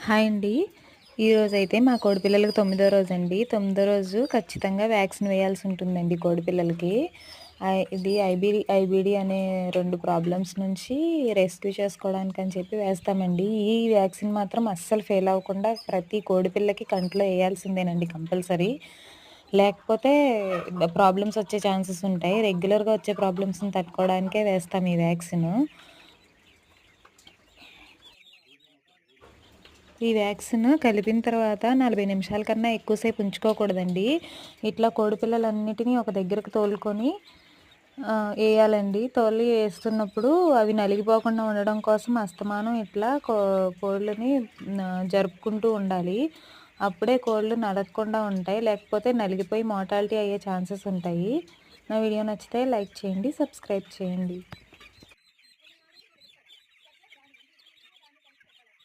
Hi అండి. ఈరోజైతే మా కోడిపిల్లలకి తొమ్మిదో రోజండి. తొమ్మిదో రోజు ఖచ్చితంగా వ్యాక్సిన్ వేయాల్సి ఉంటుందండి కోడిపిల్లలకి. ఇది ఐబీడీ అనే 2 ప్రాబ్లమ్స్ నుంచి రెస్క్యూ చేసుకోవడానికని చెప్పి వేస్తామండి. ఈ వ్యాక్సిన్ మాత్రం అస్సలు ఫెయిల్ అవ్వకుండా ప్రతి కోడిపిల్లకి కంట్లో ఎయాల్సిందేనండి కంపల్సరీ. లేకపోతే ప్రాబ్లమ్స్ వచ్చే ఛాన్సెస్ ఉంటాయి. రెగ్యులర్‌గా వచ్చే ప్రాబ్లమ్స్‌ని తట్టుకోవడానికే వేస్తాం ఈ వ్యాక్సిను. ఈ వ్యాక్సిన్ కలిపిన తర్వాత 40 నిమిషాల కన్నా ఎక్కువసేపు ఉంచుకోకూడదండి. ఇట్లా కోడిపిల్లలన్నిటిని ఒక దగ్గరకు తోలుకొని ఎయాలండి. ఏస్తున్నప్పుడు అవి నలిగిపోకుండా ఉండడం కోసం అస్తమానం ఇట్లా కోళ్ళని జరుపుకుంటూ ఉండాలి. అప్పుడే కోళ్ళు నలగకుండా ఉంటాయి. లేకపోతే నలిగిపోయి మోర్టాలిటీ అయ్యే ఛాన్సెస్ ఉంటాయి. నా వీడియో నచ్చితే లైక్ చేయండి, సబ్స్క్రైబ్ చేయండి.